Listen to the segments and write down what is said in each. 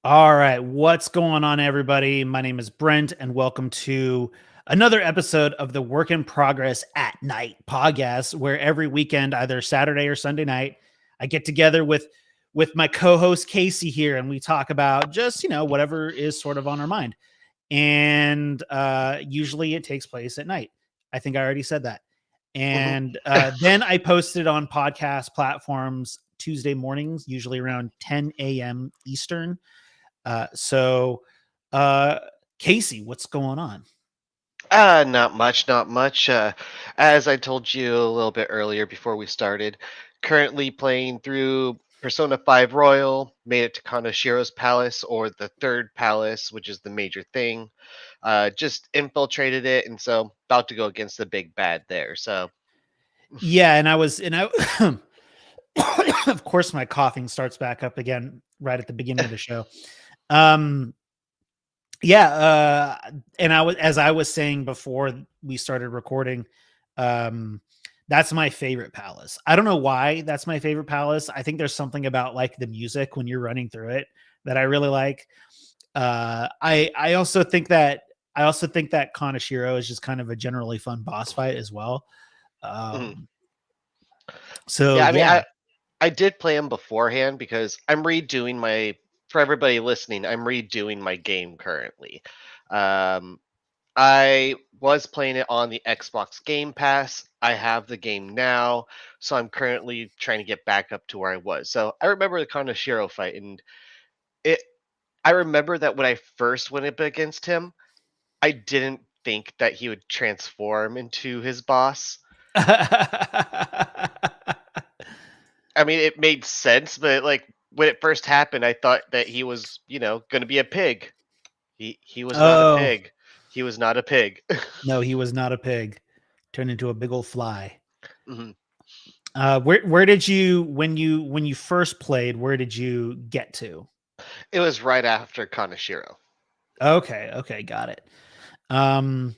All right, what's going on, everybody? My name is Brent, and welcome to another episode of the Work in Progress at Night podcast, where every weekend, either Saturday or Sunday night, I get together with my co-host Casey here, and we talk about just whatever is sort of on our mind. And usually, it takes place at night. I think I already said that. And then I post it on podcast platforms Tuesday mornings, usually around 10 a.m. Eastern. So, uh, Casey, what's going on? Not much, not much. As I told you a little bit earlier before we started, currently playing through Persona 5 Royal, made it to Kanashiro's Palace, or the third palace, which is the major thing. Just infiltrated it, and so about to go against the big bad there. So, Yeah, and I, of course, my coughing starts back up again right at the beginning of the show. Um, yeah, and as I was saying before we started recording, um, that's my favorite palace. I don't know why that's my favorite palace. I think there's something about like the music when you're running through it that I really like. I also think that Kanashiro is just kind of a generally fun boss fight as well. mhm. Um, so Yeah, I mean, yeah. I did play them beforehand because I'm redoing my. For everybody listening, I'm redoing my game currently. Um, I was playing it on the Xbox Game Pass. I have the game now, so I'm currently trying to get back up to where I was. So I remember the Kanashiro fight, and it. I remember that when I first went up against him, I didn't think that he would transform into his boss. I mean, it made sense, but like when it first happened, I thought that he was, going to be a pig. He was not a Oh, pig. He was not a pig. no, he was not a pig. Turned into a big old fly. Mhm. Where did you when you first played? Where did you get to? It was right after Kanashiro. Okay, okay, got it. Um,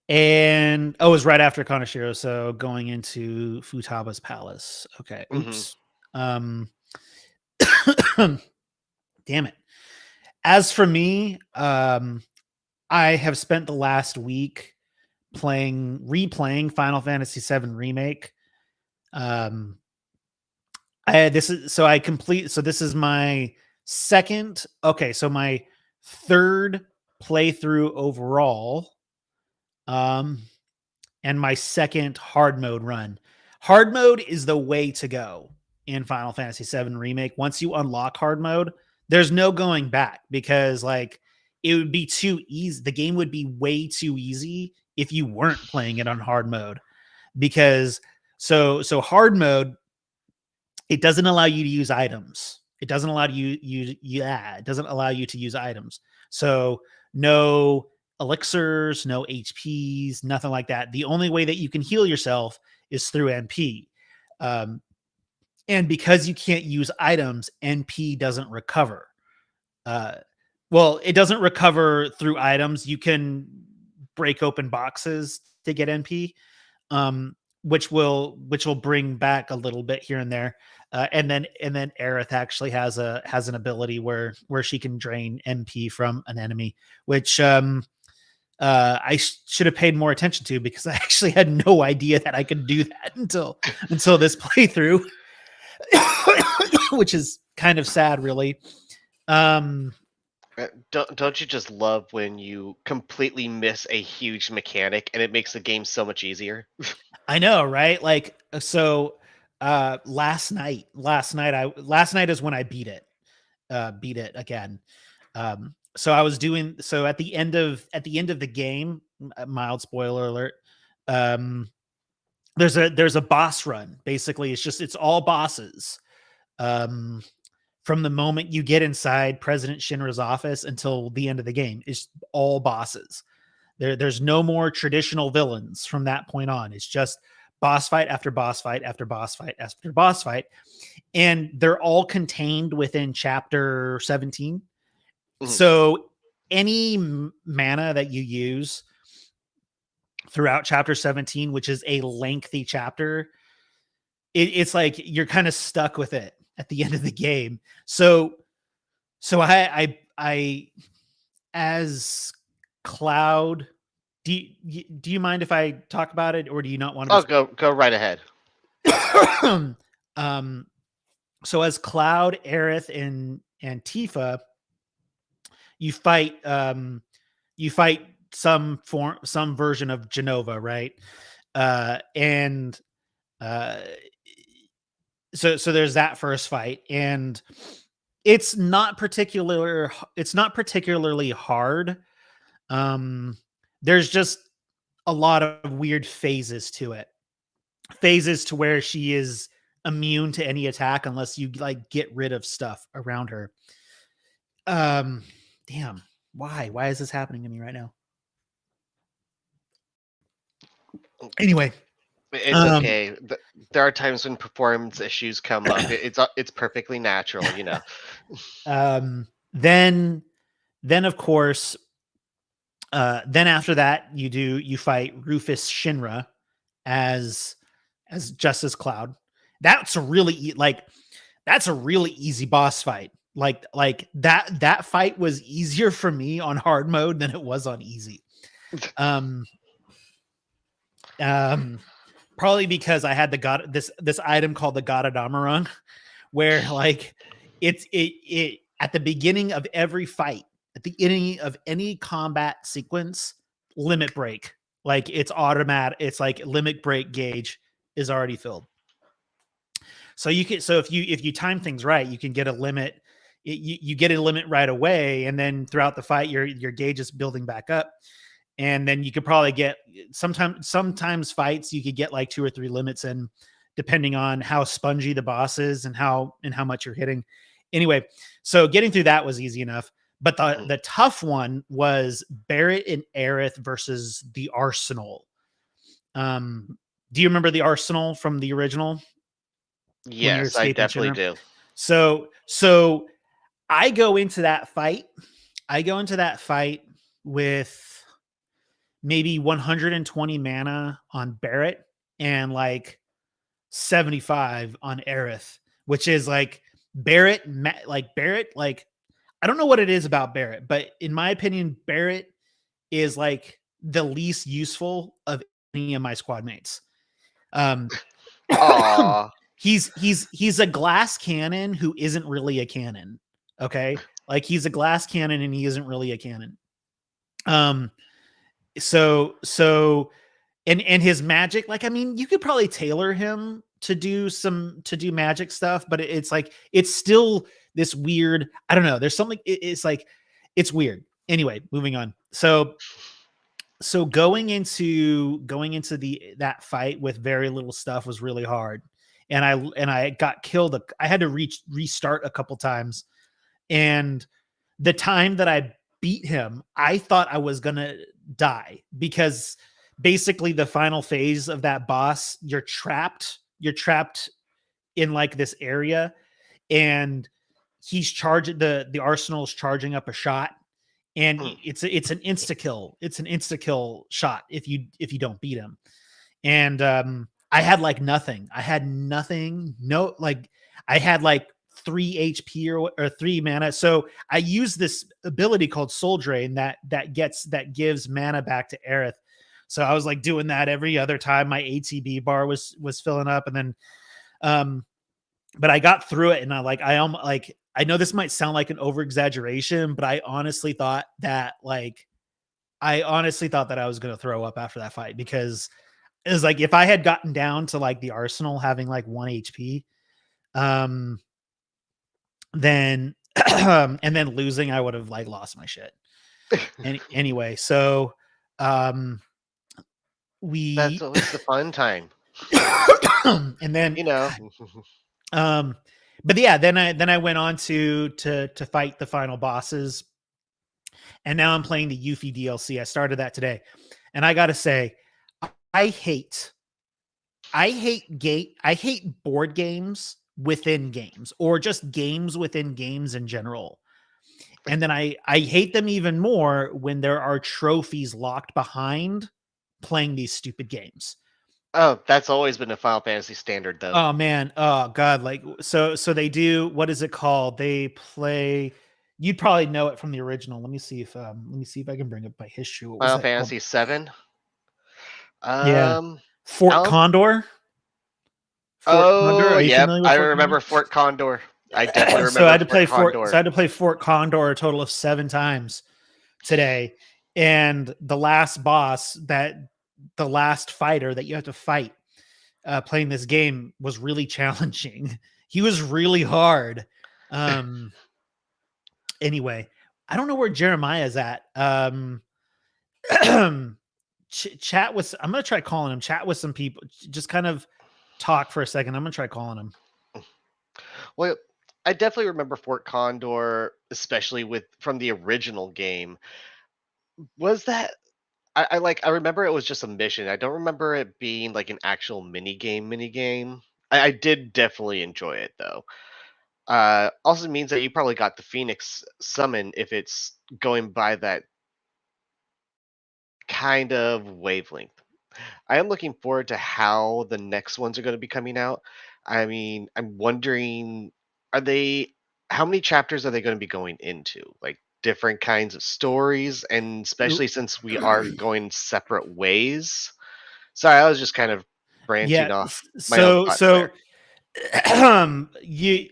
and it was right after Kanashiro, so going into Futaba's palace. Okay, Hmm. oops. Um, damn it. As for me, I have spent the last week replaying Final Fantasy VII Remake. Um, I this is so I complete so this is my second okay, so my third playthrough overall. Um, and my second hard mode run. Hard mode is the way to go in Final Fantasy VII Remake. Once you unlock hard mode, there's no going back because like it would be too easy. The game would be way too easy if you weren't playing it on hard mode because so hard mode it doesn't allow you to use items. It doesn't allow it doesn't allow you to use items. So no elixirs, no HPs, nothing like that. The only way that you can heal yourself is through NP. Um, and because you can't use items, NP doesn't recover. Uh, well, it doesn't recover through items. You can break open boxes to get NP, which will bring back a little bit here and there. And then Aerith actually has an ability where she can drain MP from an enemy, which I should have paid more attention to because I actually had no idea that I could do that until this playthrough, which is kind of sad, really. Um, Don't you just love when you completely miss a huge mechanic and it makes the game so much easier? I know, right? Like so last night is when I beat it again. So I was doing so at the end of the game, mild spoiler alert. Um there's a boss run. Basically, it's all bosses. Um from the moment you get inside President Shinra's office until the end of the game. It's all bosses. There's no more traditional villains from that point on. It's just boss fight after boss fight after boss fight after boss fight. And they're all contained within chapter 17. Mhm. So any mana that you use throughout chapter 17, which is a lengthy chapter, it's like you're kind of stuck with it at the end of the game. So So I as Cloud, do you mind if I talk about it, or do you not want Oh, to go right ahead. be? So as Cloud, Aerith, and Tifa, you fight you fight some version of Genova, right? And uh, so there's that first fight, and it's not particularly hard. There's just a lot of weird phases to it. Phases to where she is immune to any attack unless you like get rid of stuff around her. Um, damn. Why? Why is this happening to me right now? Anyway, It's um, okay. There are times when performance issues come up. It's perfectly natural, you know. um, then then of course, then after that you fight Rufus Shinra as Justice Cloud. That's a really that's a really easy boss fight. That fight was easier for me on hard mode than it was on easy. Um, um, Probably because I had this item called the Godadamarung, where like it at the beginning of every fight, at the beginning of any combat sequence, limit break. Like it's automatic. It's like limit break gauge is already filled. So if you time things right, you can get a limit. You get a limit right away, and then throughout the fight, your gauge is building back up, and then you could probably get sometimes fights you could get like 2 or 3 limits in, depending on how spongy the boss is and how much you're hitting. Anyway, so getting through that was easy enough, but the tough one was Barrett and Aerith versus the Arsenal. Do you remember the Arsenal from the original when you're Yes, I escaping definitely Shinra? do. So I go into that fight. I go into that fight with maybe 120 mana on Barrett and like 75 on Aerith, which is like Barrett, like I don't know what it is about Barrett, but in my opinion, Barrett is like the least useful of any of my squad mates. Um, Aw. he's a glass cannon who isn't really a cannon. Okay, like he's a glass cannon and he isn't really a cannon. Um, so and his magic, like I mean, you could probably tailor him to do magic stuff, but it's like it's still this weird. I don't know. There's something. It's like it's weird. Anyway, moving on. So going into the that fight with very little stuff was really hard, and I got killed. I had to restart a couple times, and the time that I beat him, I thought I was gonna die because basically the final phase of that boss, you're trapped. You're trapped in like this area, and he's charging the arsenal's charging up a shot, and it's an insta kill. It's an insta kill shot if you don't beat him. And I had like nothing. I had nothing. No, like I had like 3 HP or 3 mana. So I used this ability called Soul Drain that gives mana back to Aerith. So I was like doing that every other time my ATB bar was filling up, and then um but I got through it, and I know this might sound like an over exaggeration, but I honestly thought that I was going to throw up after that fight, because it was like if I had gotten down to like the Arsenal having like 1 HP, um, then and then losing, I would have like lost my shit. Anyway, so um, That's we always the fun time. and then You know. um, but yeah, then I went on to fight the final bosses, and now I'm playing the Yuffie DLC. I started that today, and I gotta say, I hate I hate board games within games, or just games within games in general. And then I hate them even more when there are trophies locked behind playing these stupid games. Oh, that's always been a Final Fantasy standard, though. Oh man, oh god, like so they do, what is it called? They play You'd probably know it from the original. Let me see if I can bring up my history. What was Final that called? Fantasy 7. Yeah, Um, I Fort don't. Condor. Fort Condor. Oh, Are you yep. familiar with I Fort Condor? remember Fort Condor. I definitely So I remember had to Fort play Fort. So I Condor. had to play Fort Condor a total of 7 times today, and the last boss, the last fighter that you have to fight playing this game, was really challenging. He was really hard. Um, anyway, I don't know where Jeremiah is at. Chat with. I'm gonna try calling him. Chat with some people. Just kind of talk for a second. I'm gonna try calling him. Well, I definitely remember Fort Condor, especially with from the original game. Was that I remember it was just a mission. I don't remember it being like an actual mini game. I did definitely enjoy it though. Also means that you probably got the Phoenix summon if it's going by that kind of wavelength. I am looking forward to how the next ones are going to be coming out. I mean, I'm wondering, are they, how many chapters are they going to be going into? Like different kinds of stories, and especially since we are going separate ways. Sorry, I was just kind of branching Yeah. off my own So thoughts there. so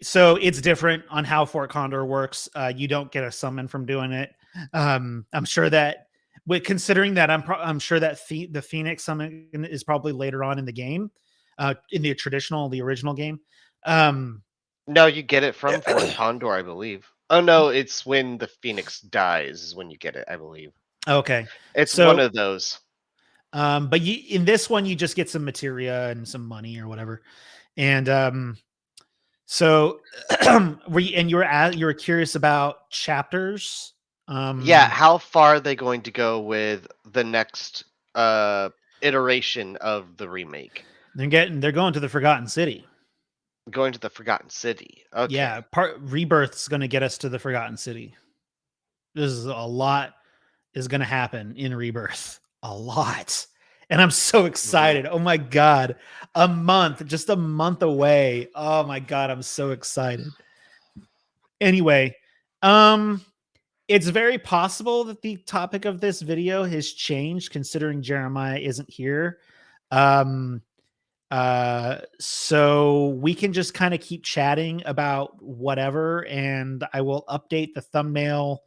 so it's different on how Fort Condor works. You don't get a summon from doing it. I'm sure that, with considering that, I'm sure that the Phoenix summon is probably later on in the game, in the original game. Um, No, you get it from Fort Condor, I believe. Oh no, it's when the Phoenix dies is when you get it, I believe. okay, It's one so of those. but in this one you just get some materia and some money or whatever, and so you were curious about chapters. Yeah, Um, how far are they going to go with the next iteration of the remake? they're going to the Forgotten City. Going to the Forgotten City. Okay. Yeah, part Rebirth's going to get us to the Forgotten City. This is a lot is going to happen in Rebirth. A lot. And I'm so Mhm. excited. Oh my god. A month, just a month away. Oh my god, I'm so excited. Anyway, um it's very possible that the topic of this video has changed considering Jeremiah isn't here. Um so we can just kind of keep chatting about whatever, and I will update the thumbnail.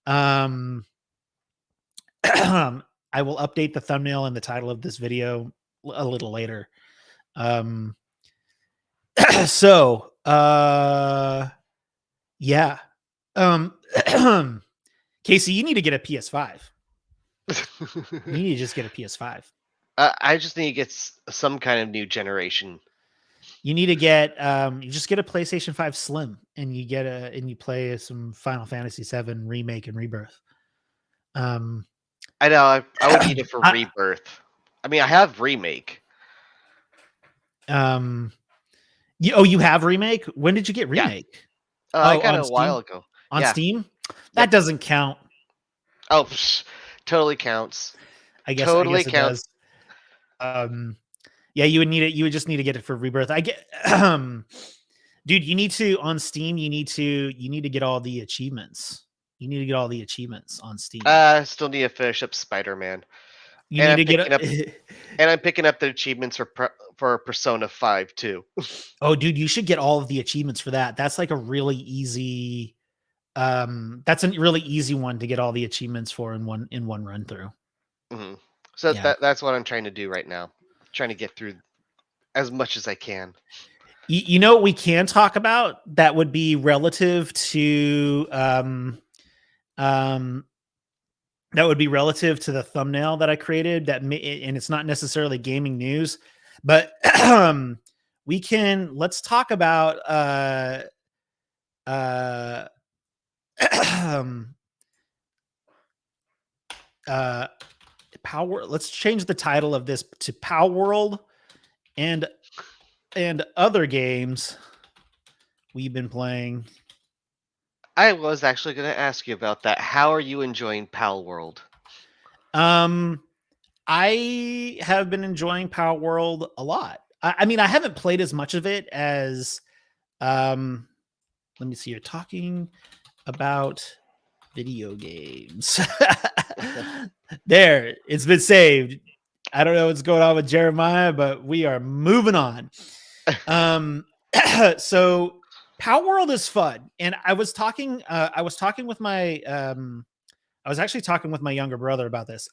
Um I will update the thumbnail and the title of this video a little later. Um so yeah. Um Casey, you need to get a PS5. You need to just get a PS5. I just need to get some kind of new generation. You need to get you just get a PlayStation 5 Slim, and you play some Final Fantasy 7 remake and rebirth. Um I know I would need it for I, Rebirth. I mean, I have remake. um you have remake? When did you get Yeah. remake? I Oh, got it on a while Steam? ago. On Yeah. Steam? That Yep. doesn't count. Oh, totally counts. I Totally guess it counts. does. Um yeah, you would need it. You would just need to get it for rebirth. I get dude, you need to on Steam, you need to get all the achievements. You need to get all the achievements on Steam. Still need to finish up Spider-Man, You and need I'm to get picking up a and I'm picking up the achievements for for Persona 5 too. Oh, dude, you should get all of the achievements for that. That's like a really that's a really easy one to get all the achievements for in one run through. Mhm. So Yeah. that's what I'm trying to do right now. Trying to get through as much as I can. You know what we can talk about that would be relative to um that would be relative to the thumbnail that I created, and it's not necessarily gaming news, but let's talk about uh uh Power. Let's change the title of this to Palworld and other games we've been playing. I was actually going to ask you about that. How are you enjoying Palworld? Um, I have been enjoying Palworld a lot. I mean, I haven't played as much of it as. Let me see. You're talking. about video games. There, it's been saved. I don't know what's going on with Jeremiah, but we are moving on. So Palworld is fun, and I was talking. I was talking with my. I was actually talking with my younger brother about this.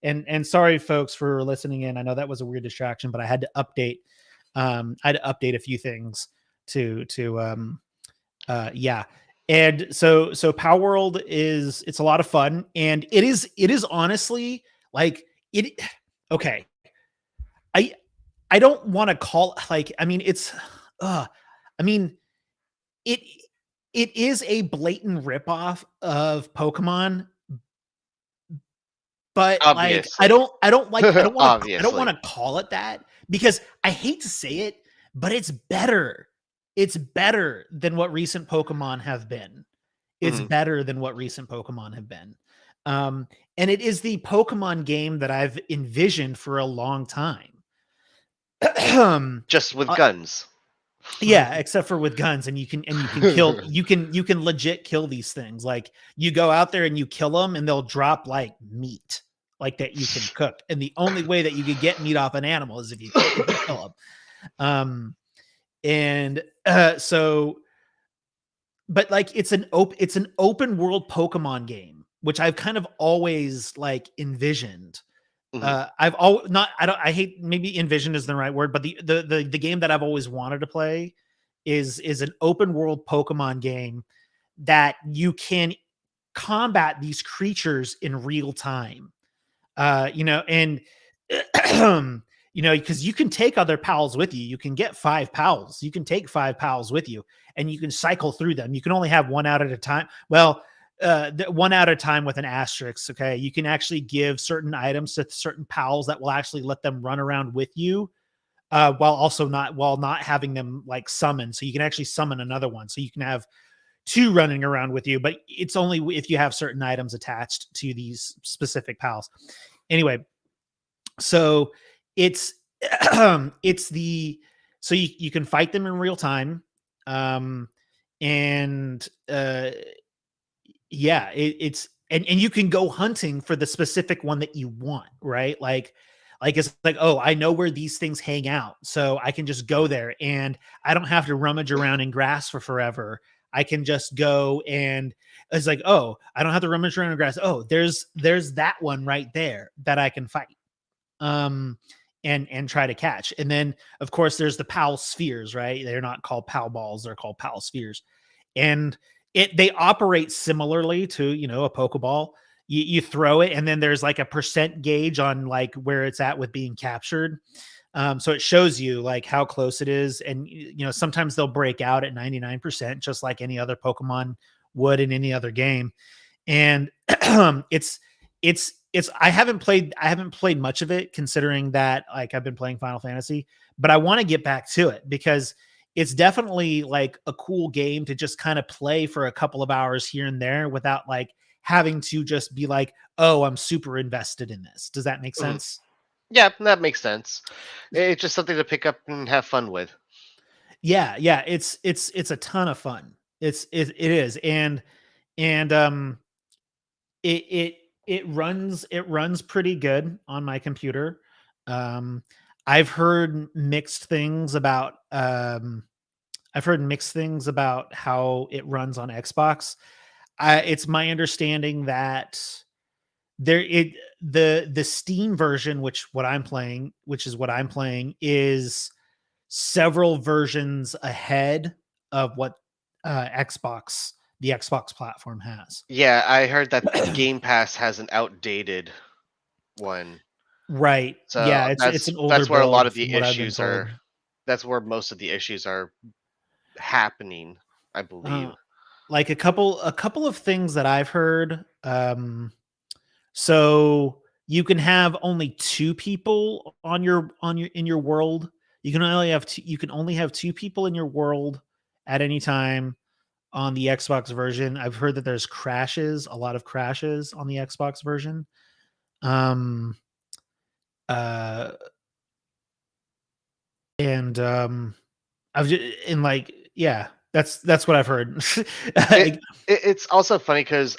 And sorry, folks, for listening in. I know that was a weird distraction, but I had to update. I had to update a few things to yeah. And so Power World is it's a lot of fun, and it is honestly like it. Okay, I I don't want to call like I mean it's I mean it it is a blatant ripoff of Pokemon, but like Obviously. I don't want to I don't want Obviously. to call it that because I hate to say it, but it's better. It's better than what recent Pokemon have been. It's Mhm. better than what recent Pokemon have been. Um, and it is the Pokemon game that I've envisioned for a long time. Just with uh, guns. yeah, except for with guns, and you can kill you can legit kill these things. Like you go out there and you kill them, and they'll drop like meat, like that you can cook. And the only way that you could get meat off an animal is if you kill them. And so but like it's an open world Pokemon game, which I've kind of always like envisioned. Mhm. I've all not I don't I hate maybe envision is the right word, but the game that I've always wanted to play is an open world Pokemon game that you can combat these creatures in real time. And because you can take other pals with you. You can get 5 pals. You can take 5 pals with you, and you can cycle through them. You can only have one out at a time. Well, one at a time with an asterisk. Okay, you can actually give certain items to certain pals that will actually let them run around with you, while not having them like summon. So you can actually summon another one. So you can have two running around with you, but it's only if you have certain items attached to these specific pals. Anyway, so it's it's the so you can fight them in real time. Um and Yeah, it's and you can go hunting for the specific one that you want, right? Like it's like, oh, I know where these things hang out, so I can just go there, and I don't have to rummage around in grass for forever. I can just go, and it's like, oh, I don't have to rummage around in grass. Oh, there's that one right there that I can fight, um and try to catch. And then of course there's the pal spheres, right? They're not called pal balls, they're called pal spheres. And they operate similarly to, a pokeball. You throw it, and then there's like a percent gauge on like where it's at with being captured. So it shows you like how close it is. And sometimes they'll break out at 99%, just like any other Pokemon would in any other game. And it's I haven't played much of it, considering that like I've been playing Final Fantasy, but I want to get back to it because it's definitely like a cool game to just kind of play for a couple of hours here and there without like having to just be like, oh, I'm super invested in this. Does that make Mhm. sense? Yeah, that makes sense. It's just something to pick up and have fun with. Yeah, yeah, it's a ton of fun. It is. And it it runs pretty good on my computer. Um, I've heard mixed things about how it runs on Xbox. It's my understanding that there it the Steam version, which is what I'm playing, is several versions ahead of what the Xbox platform has. Yeah, I heard that Game Pass has an outdated one. Right. Yeah, So it's an older that's where a lot build of from the what I've been issues told. are. That's where most of the issues are happening, I Uh, believe. like a couple of things that I've heard. So you can have only 2 people on your in your world. You can only have 2 people in your world at any time on the Xbox version. I've heard that there's crashes, a lot of crashes on the Xbox version. Um uh and I've just, and like, yeah. That's what I've heard. It, it's also funny because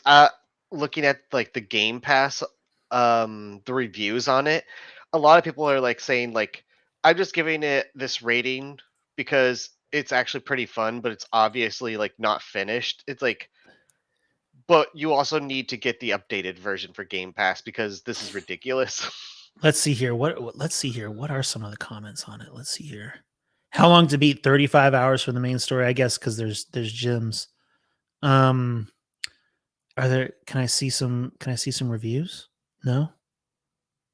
looking at like the Game Pass, the reviews on it, a lot of people are like saying like, I'm just giving it this rating because it's actually pretty fun, but it's obviously like not finished. It's like, but you also need to get the updated version for Game Pass because this is ridiculous. Let's see here. Let's see here. What are some of the comments on it? Let's see here. How long to beat? 35 hours for the main story, I guess, because there's gyms. Um, are there? Can I see some? Can I see some reviews? No.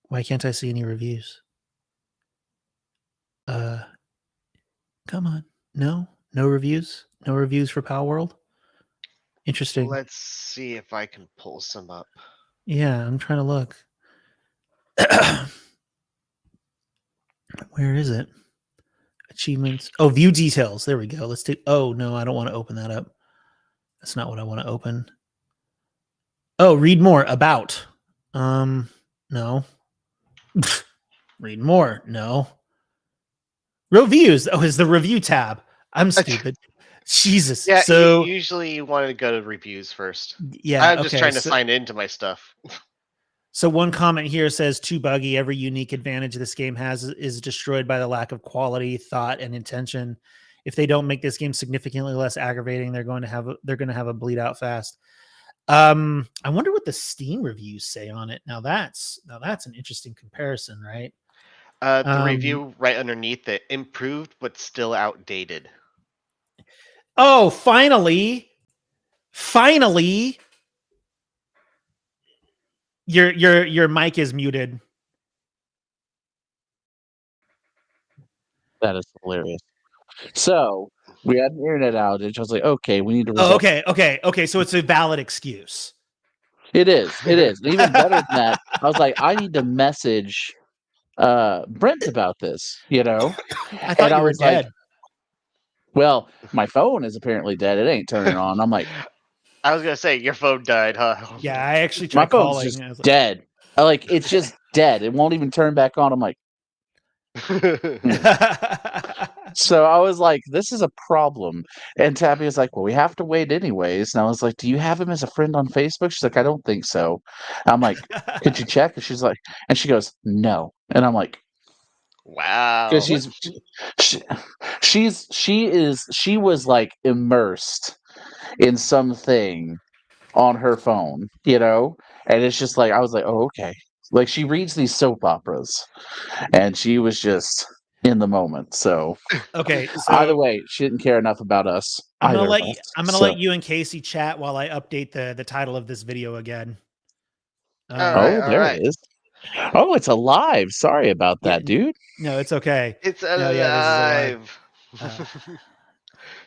Why can't I see any reviews? Uh, come on. No, no reviews. No reviews for Palworld. Interesting. Let's see if I can pull some up. Yeah, I'm trying to look. Where is it? Achievements. Oh, view details. There we go. Let's take. Oh no, I don't want to open that up. That's not what I want to open. Oh, read more about. No. Read more. No. Reviews. Oh, is the review tab. I'm stupid. Jesus. Yeah, So usually you want to go to reviews first. yeah. I'm just Okay. trying to sign into my stuff. So one comment here says too buggy. Every unique advantage this game has is destroyed by the lack of quality, thought, and intention. If they don't make this game significantly less aggravating, they're going to have a bleed out fast. I wonder what the Steam reviews say on it. Now that's an interesting comparison, right? The review right underneath it, improved but still outdated. Oh, finally, your mic is muted. That is hilarious. So we had an internet outage. I was like, okay, we need to Oh, resolve. okay. So it's a valid excuse. It is. It is. And even better than that, I was like, I need to message Brent about this, you know? I thought And I you were was like, dead. well, my phone is apparently dead. It ain't turning on. I'm like, I was gonna say your phone died, huh? Yeah, I actually my tried phone's calling. just I was like, dead. It's just dead. It won't even turn back on. I'm like, so I was like, this is a problem. And Tabby was like, well, we have to wait anyways. And I was like, do you have him as a friend on Facebook? She's like, I don't think so. I'm like, could you check? And she's like, and she goes, no. And I'm like, because Wow. she, she was like immersed in something on her phone, you know? And it's just like, I was like, oh, okay. Like she reads these soap operas and she was just in the moment. So okay, either so way, she didn't care enough about us. Either of us. I'm gonna So let you and Casey chat while I update the title of this video again. All right, oh, all there it right. is. Oh, it's alive. Sorry about Yeah, that, dude. no, it's okay. It's No, yeah, this is alive. alive.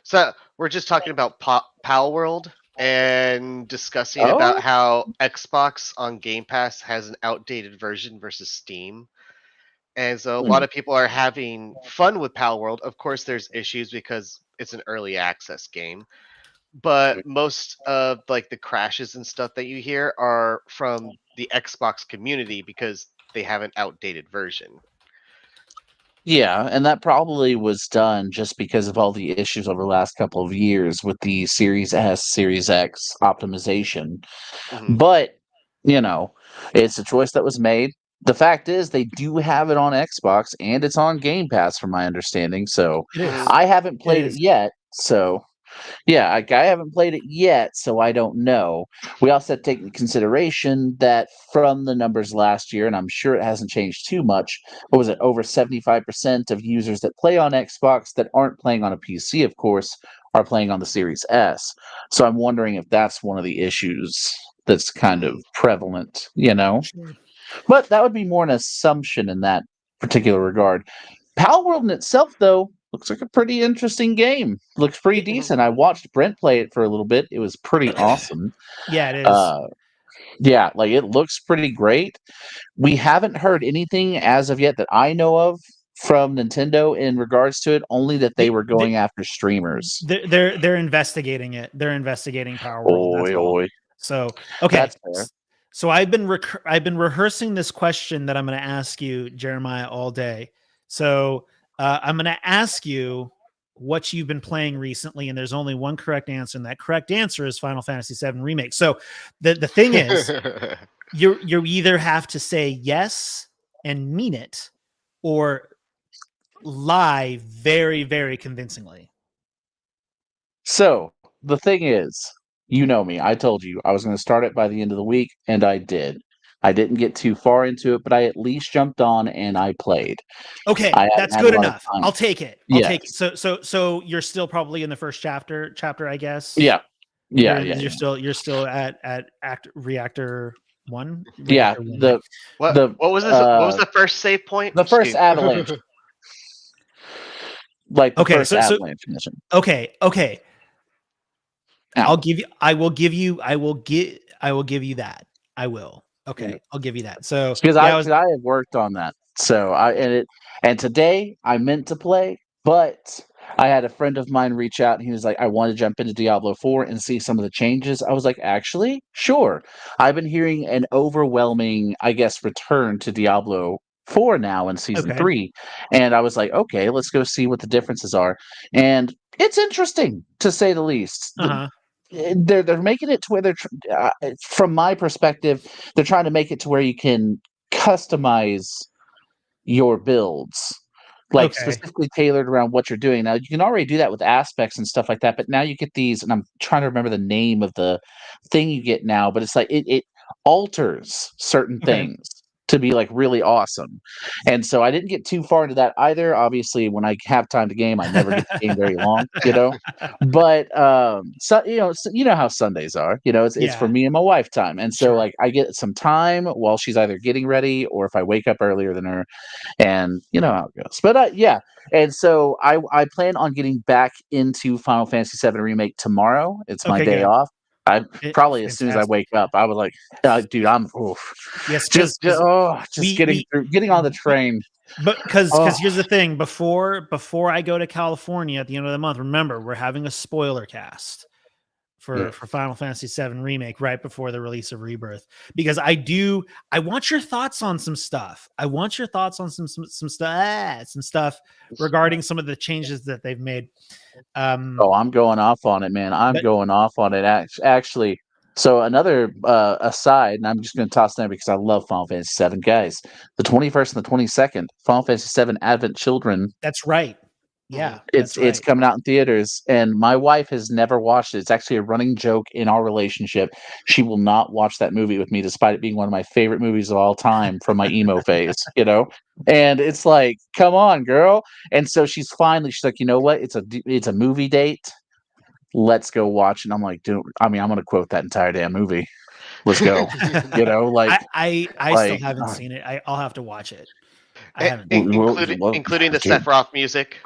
So we're just talking about Palworld and discussing about Oh, how Xbox on Game Pass has an outdated version versus Steam. And so a lot hmm. of people are having fun with Palworld. Of course, there's issues because it's an early access game. But most of like the crashes and stuff that you hear are from the Xbox community because they have an outdated version. Yeah, and that probably was done just because of all the issues over the last couple of years with the Series S, Series X optimization. Hmm. But, you know, it's a choice that was made. The fact is, they do have it on Xbox and it's on Game Pass, from my understanding. So It Hmm. is. I haven't It played it is. yet. So yeah, I haven't played it yet, so I don't know. We also have to take into consideration that from the numbers last year, and I'm sure it hasn't changed too much, what was it, over 75% of users that play on Xbox that aren't playing on a PC, of course, are playing on the Series S. So I'm wondering if that's one of the issues that's kind Hmm. of prevalent, you know? Sure. But that would be more an assumption in that particular regard. Palworld in itself, though, looks like a pretty interesting game. Looks pretty decent. I watched Brent play it for a little bit. It was pretty awesome. Yeah, it is. Uh, yeah, like it looks pretty great. We haven't heard anything as of yet that I know of from Nintendo in regards to it, only that they They, were they going after streamers. they're investigating it. They're investigating Power World. That's Oi, all. oi. So okay. That's fair. So I've been rehearsing this question that I'm going to ask you, Jeremiah, all day. So I'm going to ask you. what you've been playing recently, and there's only one correct answer, and that correct answer is Final Fantasy VII Remake. So the thing is, you either have to say yes and mean it, or lie very, very convincingly. So the thing is, you know me. I told you I was going to start it by the end of the week, and I did. I didn't get too far into it, but I at least jumped on and I played. Okay, I hadn't that's had a good lot of enough. time. I'll take it. I'll take it. Yes. So you're still probably in the first chapter, I guess. Yeah. Yeah. You're still at reactor 1, Yeah. reactor 1, right? What was this? What was the first save point? the first avalanche, like the Okay, first avalanche mission. Okay. Now, I will give you that. I will. Okay, Yeah. I'll give you that. So because yeah, I have worked on that. So and today I meant to play, but I had a friend of mine reach out and he was like, I want to jump into Diablo 4 and see some of the changes. I was like, actually, sure. I've been hearing an overwhelming, I guess, return to Diablo 4 now in season okay. 3. And I was like, okay, let's go see what the differences are. And it's interesting to say the least. Uh-huh. They're making it to where from my perspective, they're trying to make it to where you can customize your builds, like Okay. specifically tailored around what you're doing. Now you can already do that with aspects and stuff like that, but now you get these, and I'm trying to remember the name of the thing you get now, but it's like it alters certain Okay. things to be like really awesome. And so I didn't get too far into that either. Obviously, when I have time to game, I never get to game very long, But so you know how Sundays are. It's for Yeah, me and my wife time. And so sure. like I get some time while she's either getting ready or if I wake up earlier than her, and you know how it goes. But yeah, and so I plan on getting back into Final Fantasy VII Remake tomorrow. It's my Okay, day good. off. I probably as soon as I Fantastic. wake up, I was like, dude, I'm Yes, just because just getting on the train. but because Oh, here's the thing, before I go to California at the end of the month, remember, we're having a spoiler cast Yeah. for Final Fantasy VII Remake right before the release of Rebirth, because I want your thoughts on some stuff. I want your thoughts on some stuff regarding some of the changes that they've made. Oh, I'm going off on it, man. I'm But going off on it. Actually, so another aside, and I'm just going to toss that because I love Final Fantasy VII, guys. The 21st and the 22nd, Final Fantasy VII Advent Children. that's right. Yeah, Mhm. that's It's right. coming out in theaters, and my wife has never watched it. It's actually a running joke in our relationship. She will not watch that movie with me, despite it being one of my favorite movies of all time from my emo phase. And it's like, come on, girl. And so she's like, you know what? It's a movie date. Let's go watch. And I'm like, dude, I'm going to quote that entire damn movie. Let's go. Like, I still like, haven't seen it. I'll have to watch it. I I- haven't. in- including including the dude. Sephiroth music.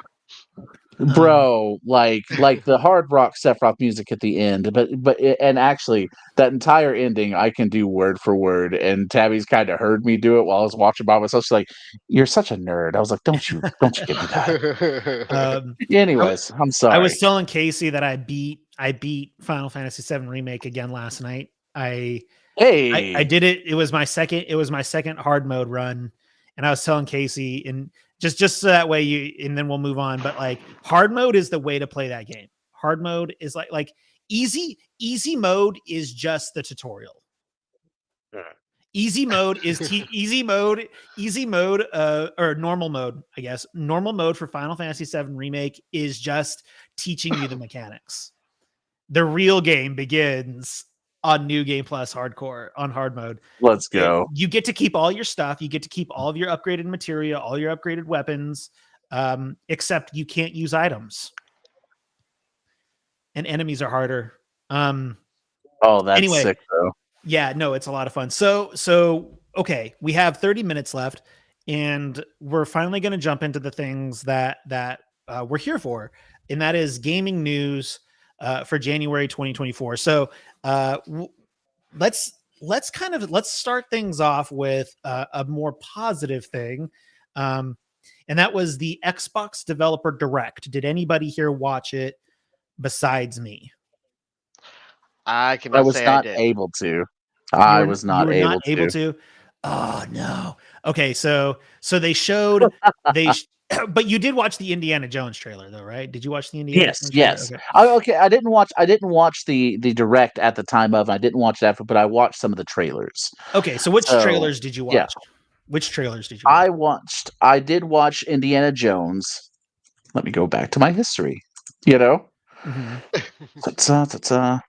Bro, like the hard rock Sephiroth music at the end, and actually that entire ending I can do word for word. And Tabby's kind of heard me do it while I was watching by myself. She's like, "You're such a nerd." I was like, don't you give me that." Um, Anyways, I'm I sorry. was telling Casey that I beat Final Fantasy VII Remake again last night. I Hey, did it. It was my second hard mode run, and I was telling Casey, and just so that way and then we'll move on. But like, hard mode is the way to play that game. Hard mode is like easy mode is just the tutorial. Easy mode is easy mode or normal mode, I guess. Normal mode for Final Fantasy VII Remake is just teaching you the mechanics. The real game begins on New Game Plus Hardcore on hard mode. let's go. You get to keep all your stuff. You get to keep all of your upgraded material, all your upgraded weapons, except you can't use items. And enemies are harder. Oh, that's Anyway, sick though. yeah, no, it's a lot of fun. So okay, we have 30 minutes left, and we're finally going to jump into the things that we're here for, and that is gaming news for January 2024. So let's start things off with a more positive thing, and that was the Xbox Developer Direct. Did anybody here watch it besides me? I I cannot was say I not did. able to. I was You not were not able able to. to. Oh no. Okay, so they showed But you did watch the Indiana Jones trailer, though, right? Did you watch the Indiana Yes, Jones trailer? yes. Okay. Okay, I didn't watch the direct at the time of, and I didn't watch it after, but I watched some of the trailers. Okay. So which So, trailers did you yeah. watch? Which trailers did you watch? I did watch Indiana Jones. Let me go back to my history. You know? Mhm. Ta-ta.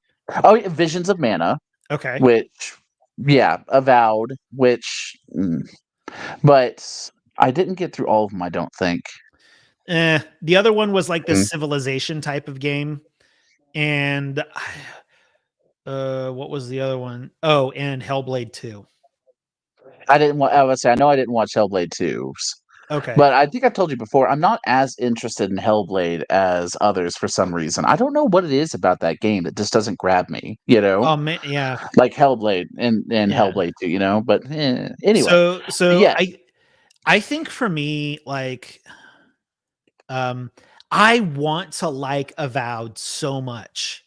Oh, yeah, Visions of Mana, Okay. which, yeah, Avowed, but I didn't get through all of them, I don't think. The other one was like Mm. this civilization type of game, and what was the other one? Oh, and Hellblade 2. I would say I know I didn't watch Hellblade 2. Okay. But I think I've told you before, I'm not as interested in Hellblade as others for some reason. I don't know what it is about that game that just doesn't grab me, Oh man, yeah, like Hellblade and yeah. Hellblade 2, but anyway. So Yes. I think for me, like, um, I want to like Avowed so much.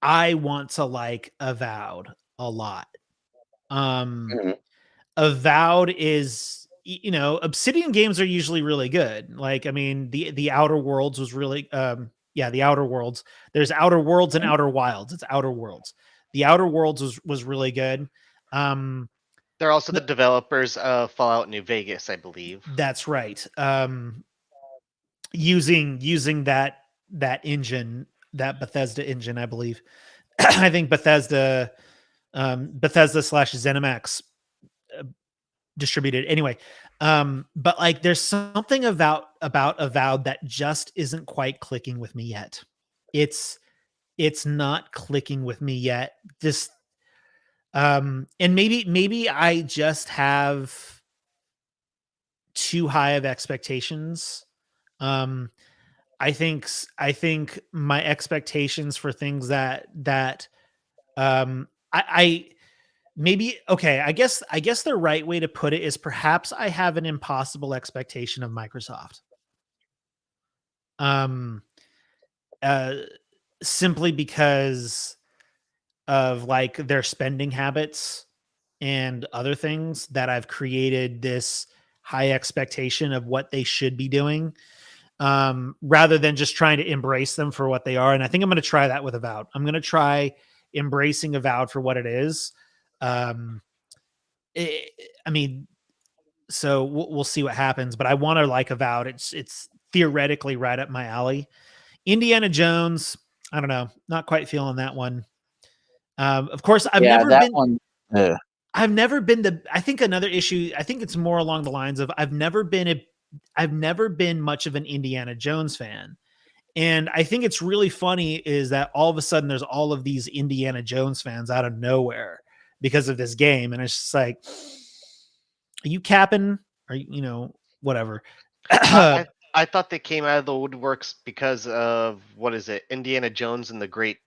I want to like Avowed a lot. Um, Mhm. Avowed is Obsidian games are usually really good. Like, I mean, the Outer Worlds was really yeah, the Outer Worlds. There's Outer Worlds and Outer Wilds. It's Outer Worlds. The Outer Worlds was really good. Um They're also the but developers of Fallout New Vegas, I believe. that's right. Using that engine, that Bethesda engine, I believe. I think Bethesda slash ZeniMax distributed anyway. But like there's something about Avowed that just isn't quite clicking with me yet. It's not clicking with me yet. This and maybe I just have too high of expectations. um I think my expectations for things that I maybe okay, I guess the right way to put it is perhaps I have an impossible expectation of Microsoft. Um uh Simply because of like their spending habits and other things that I've created this high expectation of what they should be doing, rather than just trying to embrace them for what they are. And I think I'm going to try that with Avowed. I'm going to try embracing Avowed for what it is. Um, it, I mean, so we'll see what happens. But I want to like Avowed. It's theoretically right up my alley. Indiana Jones. I don't know. Not quite feeling that one. Of course, Yeah, that one. I've never been the I think another issue, I think it's more along the lines of I've never been much of an Indiana Jones fan. And I think it's really funny is that all of a sudden there's all of these Indiana Jones fans out of nowhere because of this game. And it's just like, are you capping? Are whatever. I, I I thought they came out of the woodworks because of what is it, Indiana Jones and the Great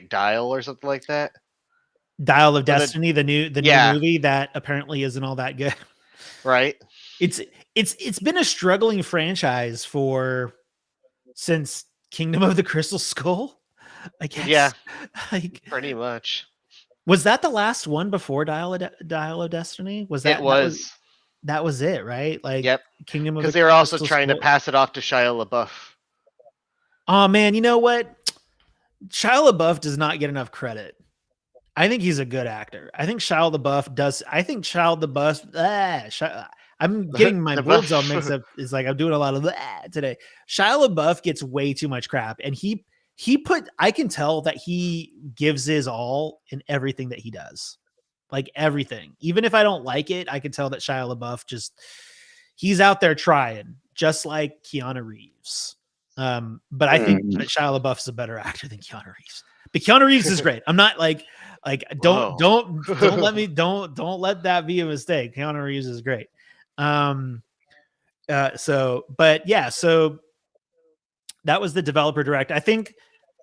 Dial or something like that. Dial of Or the Destiny, the new yeah, movie that apparently isn't all that good. right. It's it's been a struggling franchise for since Kingdom of the Crystal Skull, I Yeah, guess. Like, pretty much. was that the last one before Dial of Destiny? Was It was. that was it, right? Like Yep. Kingdom of Because the they were also Crystal trying to Skull. pass it off to Shia LaBeouf. Oh man, you know what? Shia LaBeouf does not get enough credit. I think he's a good actor. I think Shia LaBeouf does. I think Shia LaBeouf. I'm getting my words all mixed LaBeouf. up. It's like I'm doing a lot of today. Shia LaBeouf gets way too much crap, and he put. I can tell that he gives his all in everything that he does, like everything. Even if I don't like it, I can tell that Shia LaBeouf he's out there trying, just like Keanu Reeves. But I think Mm. that Shia LaBeouf's a better actor than Keanu Reeves. But Keanu Reeves is great. I'm not like Whoa. don't let that be a mistake. Keanu Reeves is great. But yeah, so that was the developer direct. I think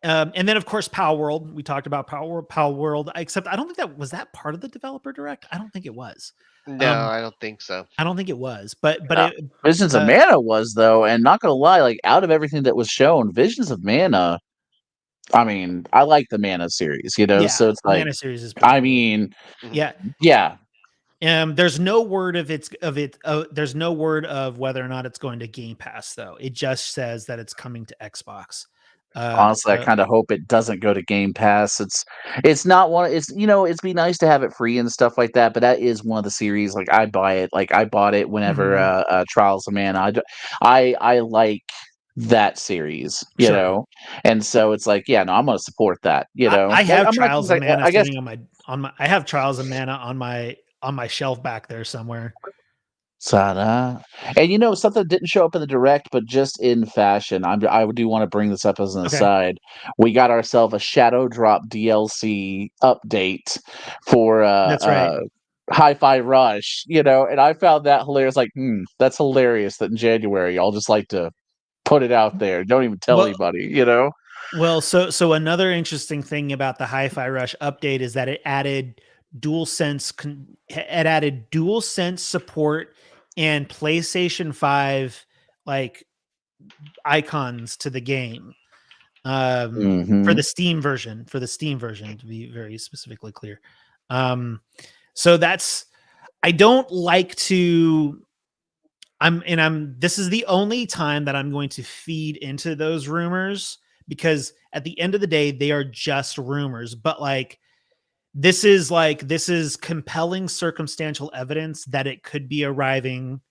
and then of course Palworld. We talked about Palworld, except I don't think that was that part of the developer direct. I don't think it was. No, Um I don't think so. I don't think it was. But Uh, it Visions of Mana was, though, and not gonna lie, like out of everything that was shown, Visions of Mana. I mean, I like the Mana series, yeah, so it's the like, Mana series is pretty I cool. mean, Mhm. Yeah. yeah, There's no word there's no word of whether or not it's going to Game Pass though. It just says that it's coming to Xbox. Honestly, I So kind of hope it doesn't go to Game Pass. It's not one. It's it'd be nice to have it free and stuff like that. But that is one of the series. Like I buy it. Like I bought it whenever mhm, Trials of Mana. I like that series. sure. And so it's like, yeah, no, I'm gonna support that. I Like have I'm not Trials just of like Mana I guess. sitting on my I have Trials of Mana on my shelf back there somewhere. Sada. And something that didn't show up in the direct, but just in fashion. I do want to bring this up as an Okay. aside. We got ourselves a Shadow Drop DLC update for That's right. Hi-Fi Rush, and I found that hilarious. Like, that's hilarious that in January y'all just like to put it out there. Don't even tell Well, anybody. Well, so another interesting thing about the Hi-Fi Rush update is that it added dual sense support and PlayStation 5 like icons to the game. For Hmm. the Steam version, to be very specifically clear. So that's I don't like to this is the only time that I'm going to feed into those rumors because at the end of the day they are just rumors, but this is compelling circumstantial evidence that it could be arriving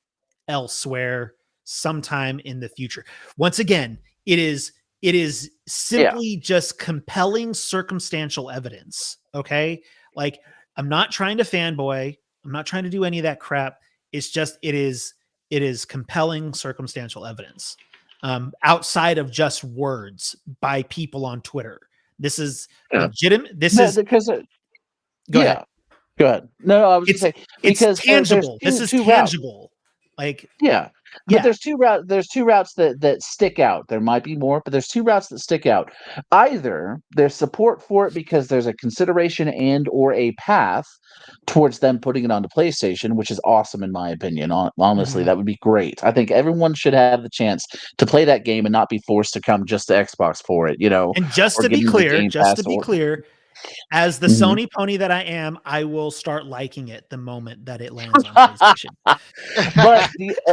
elsewhere sometime in the future. Once again, it is Yeah. simply just compelling circumstantial evidence, okay? Like I'm not trying to fanboy, I'm not trying to do any of that crap. It's just it is compelling circumstantial evidence. Outside of just words by people on Twitter. This is Yeah. legitimate. This No, is because Go ahead. yeah. Go ahead. No, I was gonna It's say it's because there's tangible. This two is two routes. tangible. Like Yeah. But yeah. there's two routes that stick out. There might be more, but there's two routes that stick out. Either there's support for it because there's a consideration and or a path towards them putting it onto PlayStation, which is awesome in my opinion. Honestly, Mhm. that would be great. I think everyone should have the chance to play that game and not be forced to come just to Xbox for it, And just or to get be into the clear, Game Pass or as the Mhm. Sony pony that I am, I will start liking it the moment that it lands on PlayStation. But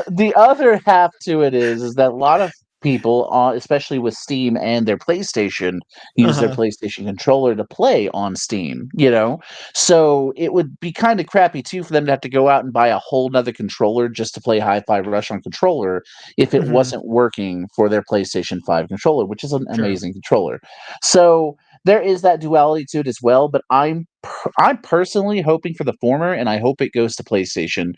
the other half to it is that a lot of people, especially with Steam and their PlayStation, use their Uh-huh. PlayStation controller to play on Steam. So it would be kind of crappy too for them to have to go out and buy a whole nother controller just to play Hi-Fi Rush on controller if it Mhm. wasn't working for their PlayStation 5 controller, which is an Sure. amazing controller. So there is that duality to it as well. But I'm personally hoping for the former, and I hope it goes to PlayStation.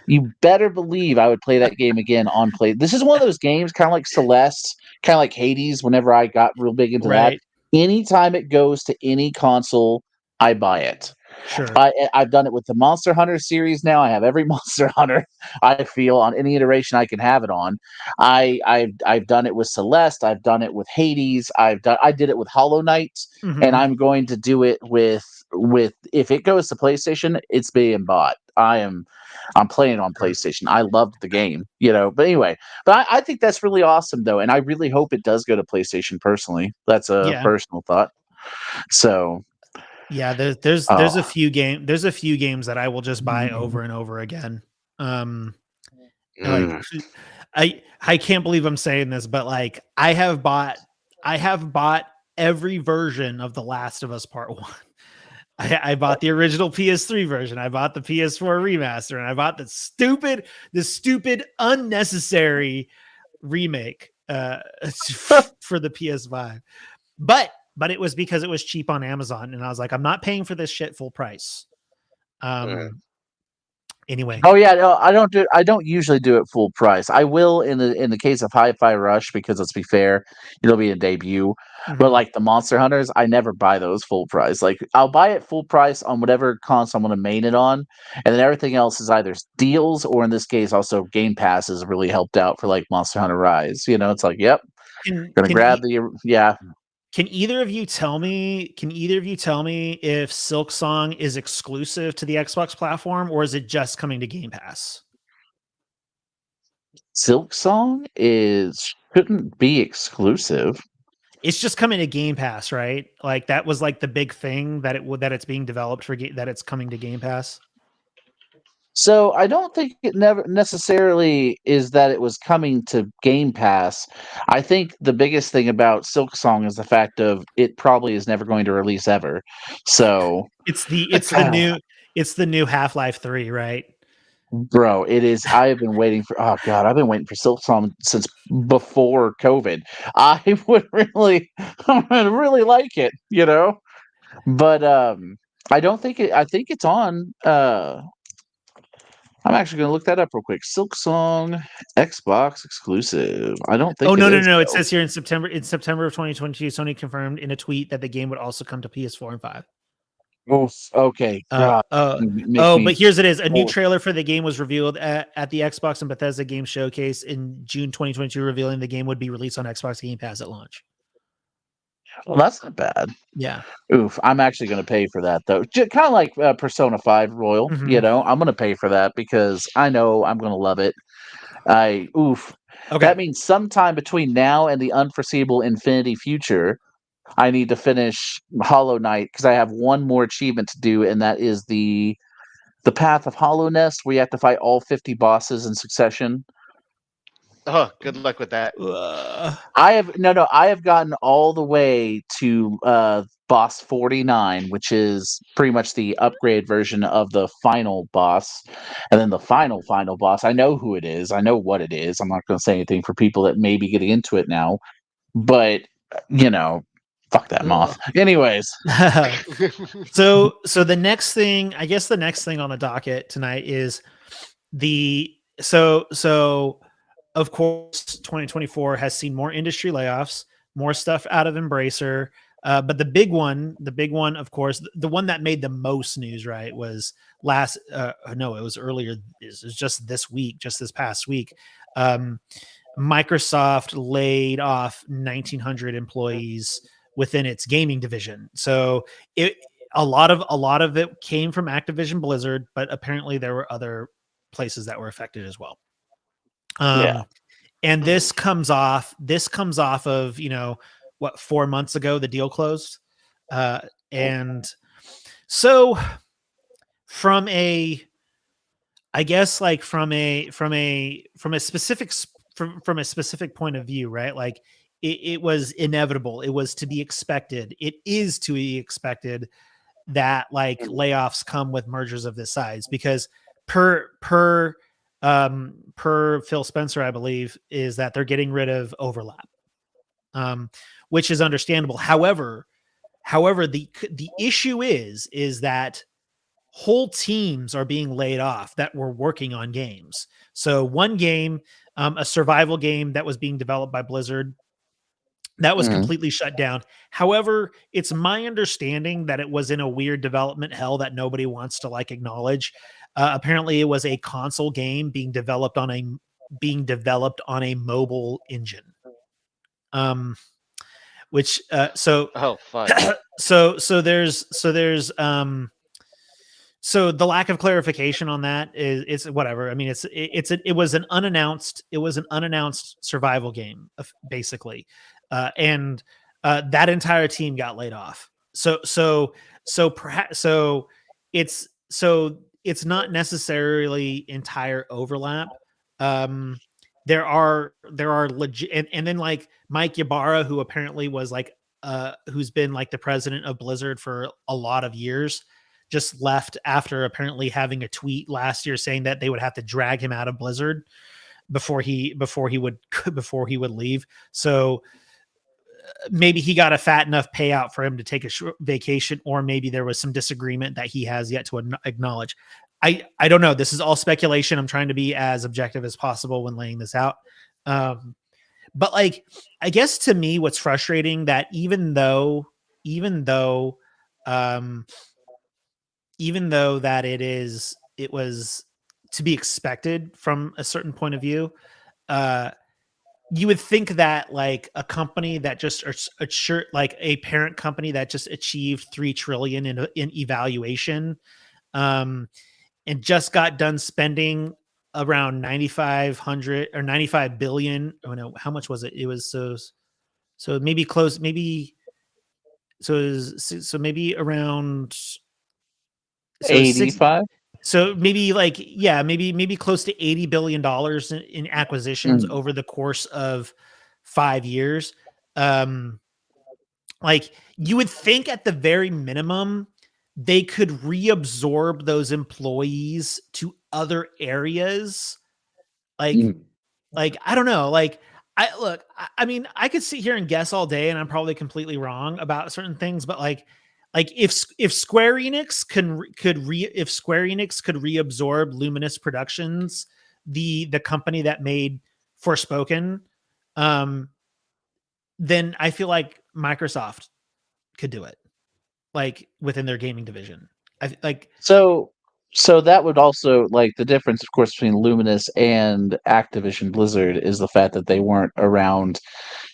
You better believe I would play that game again on play. This is one of those games, kind of like Celeste, kind of like Hades. Whenever I got real big into that, Right. anytime it goes to any console, I buy it. Sure. I've done it with the Monster Hunter series. Now I have every Monster Hunter I feel on any iteration I can have it on. I've done it with Celeste. I've done it with Hades. I did it with Hollow Knight, and Mhm. I'm going to do it with if it goes to PlayStation, it's being bought. I'm playing on Sure. PlayStation. I loved the game, But anyway, I think that's really awesome though, and I really hope it does go to PlayStation. Personally, that's a Yeah. personal thought. So, Yeah, there's oh. there's a few games that I will just buy over and over again. Um like Mm. I can't believe I'm saying this, but I have bought every version of The Last of Us Part 1. I bought the original PS3 version. I bought the PS4 remaster, and I bought the stupid, unnecessary remake for the PS5. But it was because it was cheap on Amazon, and I was like, I'm not paying for this shit full price. Mhm. Anyway. Oh yeah, no, I don't usually do it full price. I will in the case of Hi-Fi Rush because let's be fair, it'll be a debut. But Mhm. like the Monster Hunters, I never buy those full price. Like I'll buy it full price on whatever console I'm going to main it on, and then everything else is either deals or in this case also Game Pass has really helped out for like Monster Hunter Rise. It's like, yep, Can gonna can grab e- the yeah. can either of you tell me? Can either of you tell me if Silk Song is exclusive to the Xbox platform, or is it just coming to Game Pass? Silk Song is shouldn't be exclusive. It's just coming to Game Pass, right? Like that was like the big thing that that it's being developed for that it's coming to Game Pass. So I don't think it never necessarily is that it was coming to Game Pass. I think the biggest thing about Silksong is the fact of it probably is never going to release ever. So, It's ah, the new Half-Life 3, right? bro, it is. I have been waiting for. Oh God, I've been waiting for Silksong since before COVID. I would really, I would really like it, But I don't think it. I think it's on. I'm actually going to look that up real quick. Silksong Xbox exclusive. I don't Oh think it no, no, is no! It though. says here in September of 2022, Sony confirmed in a tweet that the game would also come to PS4 and 5. Oof, okay, God, makes Oh, me. but here's it is. A new Oh, trailer for the game was revealed at the Xbox and Bethesda Game Showcase in June 2022, revealing the game would be released on Xbox Game Pass at launch. well, that's not bad. Yeah. Oof, I'm actually going to pay for that though. Kind of like Persona 5 Royal. Mhm. I'm going to pay for that because I know I'm going to love it. Oof. Okay. That means sometime between now and the unforeseeable infinity future, I need to finish Hollow Knight because I have one more achievement to do, and that is the Path of Hollow Nest, where you have to fight all 50 bosses in succession. Oh, good luck with that. I have no, I have gotten all the way to boss 49, which is pretty much the upgrade version of the final boss. And then the final boss, I know who it is. I know what it is. I'm not going to say anything for people that may be getting into it now, but you know, fuck that moth. Anyways, So the next thing, I guess the next thing on the docket tonight is the so of course 2024 has seen more industry layoffs, more stuff out of Embracer. But the big one, of course, the one that made the most news, right, was last. No, it was earlier. It was just this week, just this past week. Um, Microsoft laid off 1,900 employees within its gaming division. So it a lot of it came from Activision Blizzard, but apparently there were other places that were affected as well. yeah, And this comes off of, what, 4 months ago the deal closed. And so from a I guess, like, from a from a specific point of view, right? Like, it was inevitable. It was to be expected. It is to be expected that, like, layoffs come with mergers of this size because per Phil Spencer, I believe, is that they're getting rid of overlap, um, which is understandable. However, the issue is that whole teams are being laid off that were working on games. So one game, a survival game that was being developed by Blizzard, that was mhm, completely shut down. However, it's my understanding that it was in a weird development hell that nobody wants to, like, acknowledge. Apparently, it was a console game being developed on a mobile engine. Um, which Oh, fun. there's so the lack of clarification on that is it's whatever. I mean, it was an unannounced survival game, basically, and that entire team got laid off. It's it's not necessarily entire overlap. Um, there are legit, and then, like, Mike Ybarra, who apparently was, like, who's been, like, the president of Blizzard for a lot of years, just left after apparently having a tweet last year saying that they would have to drag him out of Blizzard before he would before he would leave. So maybe he got a fat enough payout for him to take a short vacation, or maybe there was some disagreement that he has yet to acknowledge. I don't know. This is all speculation. I'm trying to be as objective as possible when laying this out. Um, but, like, I guess to me, what's frustrating that um, even though that it was to be expected from a certain point of view, uh you would think that, like, a company that just like a parent company that just achieved 3 trillion in evaluation, um and just got done spending around 9500 or 95 billion. Oh no, how much was it? It was so maybe close, maybe so maybe around, so six 85. So maybe like, yeah, maybe close to $80 billion in acquisitions Mm. over the course of 5 years. Like you would think at the very minimum, they could reabsorb those employees to other areas. Like, Mm. I don't know. Like, I mean, I could sit here and guess all day, and I'm probably completely wrong about certain things. But like if Square Enix if Square Enix could reabsorb Luminous Productions, the company that made Forspoken, um, then I feel like Microsoft could do it, like within their gaming division. I like, So so that would also like the difference, of course, between Luminous and Activision Blizzard is the fact that they weren't around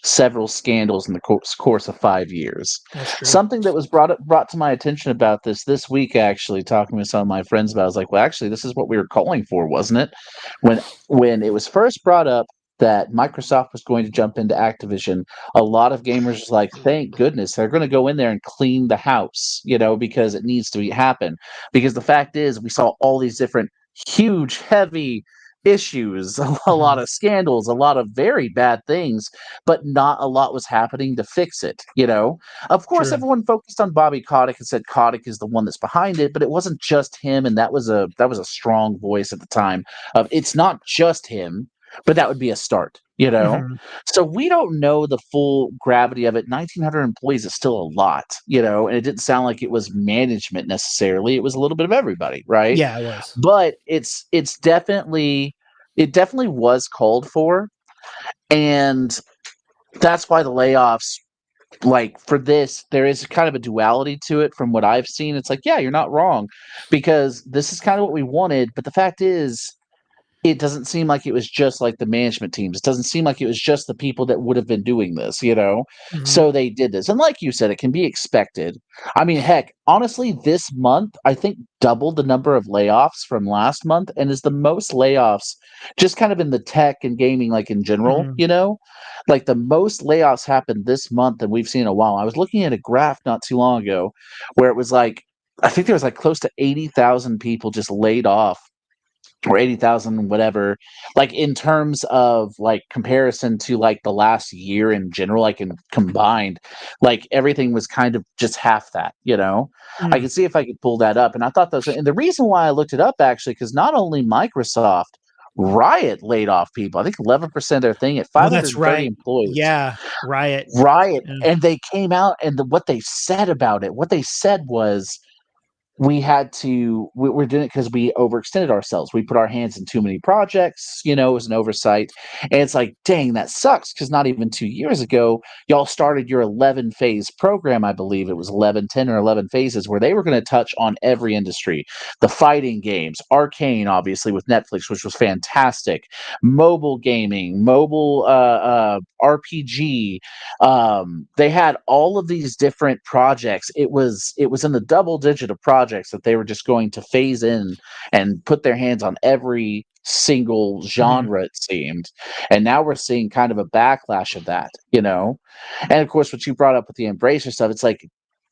several scandals in the course of 5 years. that's true. Something that was brought to my attention about this week, actually, talking with some of my friends about, I was like, well, actually, this is what we were calling for, wasn't it? When when it was first brought up that Microsoft was going to jump into Activision, a lot of gamers was like, thank goodness they're going to go in there and clean the house, because it needs to happen. Because the fact is, we saw all these different huge, heavy issues, a lot Mhm. of scandals, a lot of very bad things, but not a lot was happening to fix it. Of course, True. everyone focused on Bobby Kotick and said Kotick is the one that's behind it, but it wasn't just him, and that was a strong voice at the time of it's not just him, but that would be a start. Mhm. So we don't know the full gravity of it. 1,900 employees is still a lot, and it didn't sound like it was management necessarily. It was a little bit of everybody, right? Yeah, it was. But it definitely was called for, and that's why the layoffs, like for this, there is kind of a duality to it from what I've seen. It's like, yeah, you're not wrong, because this is kind of what we wanted, but the fact is it doesn't seem like it was just like the management teams. It doesn't seem like it was just the people that would have been doing this. Mhm. So they did this. And like you said, it can be expected. I mean, heck, honestly, this month, I think doubled the number of layoffs from last month and is the most layoffs just kind of in the tech and gaming, like in general, Mhm. you know? Like the most layoffs happened this month than we've seen in a while. I was looking at a graph not too long ago where it was like, I think there was like close to 80,000 people just laid off, or 80,000 whatever, like in terms of like comparison to like the last year in general, like in combined, like everything was kind of just half that. I Mm. could see if I could pull that up, and I thought that was, and the reason why I looked it up actually, because not only Microsoft, Riot laid off people. I think 11% of their thing at Oh, that's 530 right. employees. Yeah, Riot. Riot, Yeah. and they came out, and what they said about it, what they said was, we're doing it because we overextended ourselves. We put our hands in too many projects, it was an oversight. And it's like, dang, that sucks, because not even 2 years ago, y'all started your 11 phase program. I believe it was 11, 10 or 11 phases where they were going to touch on every industry. The fighting games, Arcane, obviously, with Netflix, which was fantastic, mobile gaming, mobile RPG. They had all of these different projects. It was in the double digit of projects that they were just going to phase in and put their hands on every single Mhm. genre, it seemed. And now we're seeing kind of a backlash of that. And of course, what you brought up with the Embracer stuff, it's like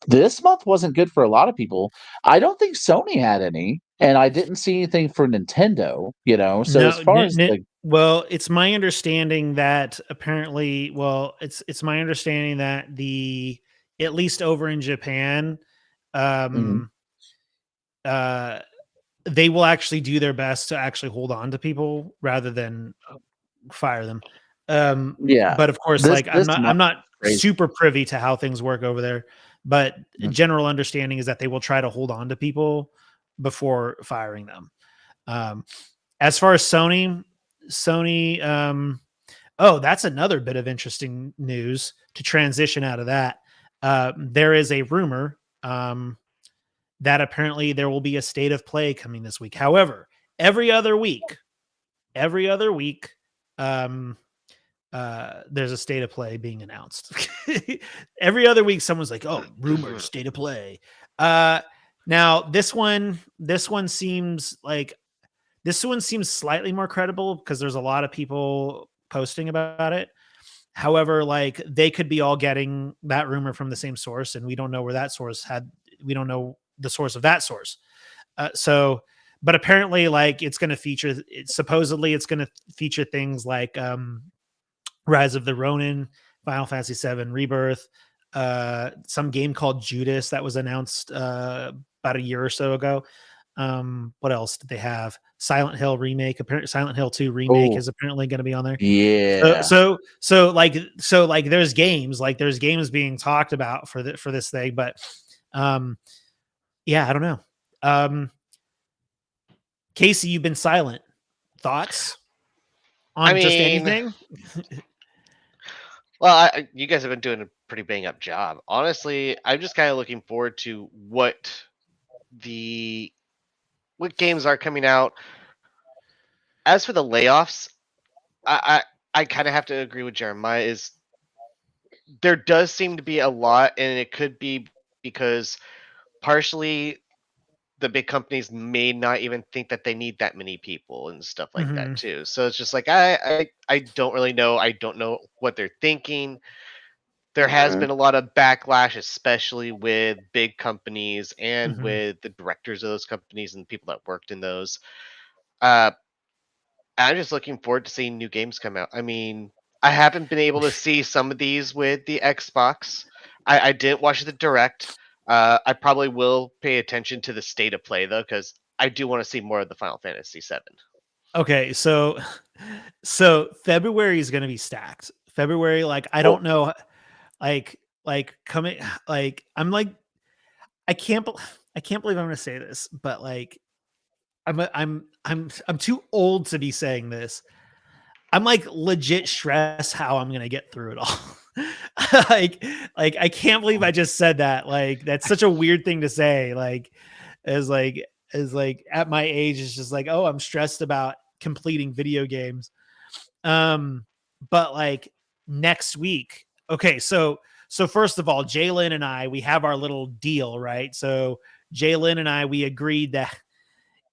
this month wasn't good for a lot of people. I don't think Sony had any, and I didn't see anything for Nintendo. So as No, far as the well, it's my understanding that apparently, well, it's my understanding that the at least over in Japan, Mhm. um, uh, they will actually do their best to actually hold on to people rather than fire them. Yeah, But of course, this like this I'm month not crazy. super privy to how things work over there, but Mhm. general understanding is that they will try to hold on to people before firing them. Um, as far as Sony, oh, that's another bit of interesting news to transition out of that. There is a rumor that apparently there will be a state of play coming this week. However, every other week, every other week, um, there's a state of play being announced. Every other week, someone's like, "Oh, rumored state of play." Uh, now this one seems like this one seems slightly more credible because there's a lot of people posting about it. However, like they could be all getting that rumor from the same source, and we don't know where that source had. We don't know the source of that source. So but apparently like it's going to feature, supposedly it's going to feature things like Rise of the Ronin, Final Fantasy VII Rebirth, some game called Judas that was announced about a year or so ago. What else did they have? Silent Hill remake. Apparently, Silent Hill 2 remake is apparently going to be on there. Yeah. So like there's games being talked about for this thing, but yeah, I don't know. Casey, you've been silent. Thoughts on just anything? Well, you guys have been doing a pretty bang up job. Honestly, I'm just kind of looking forward to what games are coming out. As for the layoffs, I kind of have to agree with Jeremiah. Is there does seem to be a lot, and it could be because partially the big companies may not even think that they need that many people and stuff like that too. So it's just like I don't really know. I don't know what they're thinking. There has been a lot of backlash, especially with big companies and with the directors of those companies and people that worked in those. I'm just looking forward to seeing new games come out. I mean, I haven't been able to see some of these with the Xbox. I didn't watch the direct. I probably will pay attention to the state of play though, because I do want to see more of the Final Fantasy VII. Okay, so February is going to be stacked. February, like I don't know, like coming, like I'm like I can't believe I'm going to say this, but like I'm too old to be saying this. I'm like legit stressed how I'm gonna get through it all. like, I can't believe I just said that. Like, that's such a weird thing to say. Like, as like at my age, it's just like, oh, I'm stressed about completing video games. But like next week, okay, so first of all, Jalen and I, we have our little deal, right? So Jalen and I, we agreed that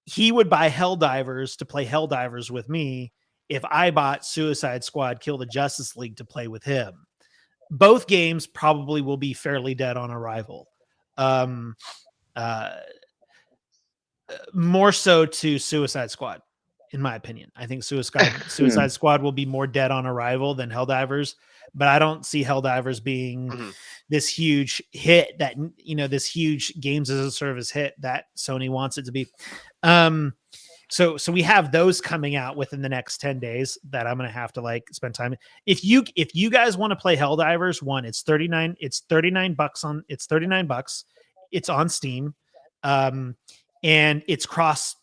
he would buy Helldivers to play Helldivers with me if I bought Suicide Squad Kill the Justice League to play with him. Both games probably will be fairly dead on arrival. Uh, More so to Suicide Squad, in my opinion. I think Suicide Squad will be more dead on arrival than Helldivers, but I don't see Helldivers being this huge hit that, this huge games as a service hit that Sony wants it to be. So we have those coming out within the next 10 days that I'm going to have to like spend time. If you guys want to play Helldivers, it's $39 it's on Steam. And it's cross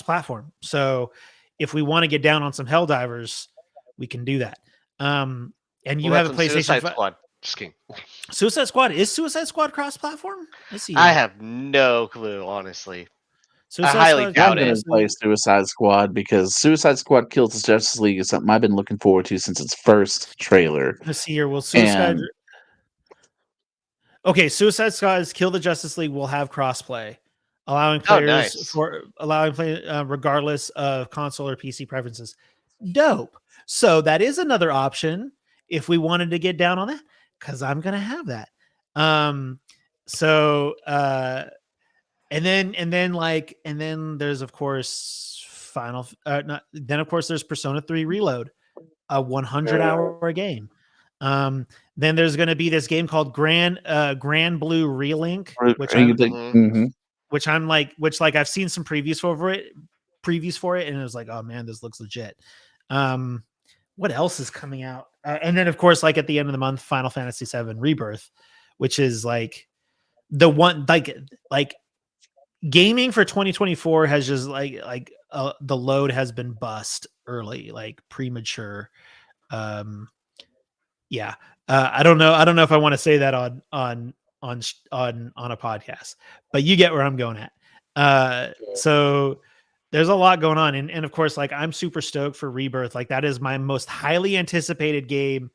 platform. So if we want to get down on some Helldivers, we can do that. And you have a PlayStation Suicide Squad. Just kidding. Suicide Squad cross platform? Let's see. I have no clue, honestly. Suicide I highly Squad, doubt I'm going to play Suicide Squad because Suicide Squad Kills the Justice League is something I've been looking forward to since its first trailer. Let's see here. Suicide Squad Kill the Justice League will have crossplay, allowing players regardless of console or PC preferences. Dope. So that is another option if we wanted to get down on that, because I'm gonna have that. And then there's of course there's Persona 3 Reload, a 100-hour game. Then there's going to be this game called Grand Blue Relink, which I've seen some previews for it, and it was like, oh man, this looks legit. What else is coming out? And then of course, like at the end of the month, Final Fantasy VII Rebirth, which is like the one like gaming for 2024 has just the load has been bust early, like premature. Yeah. I don't know if I want to say that on a podcast, but you get where I'm going at. So there's a lot going on. And of course, like I'm super stoked for Rebirth. Like that is my most highly anticipated game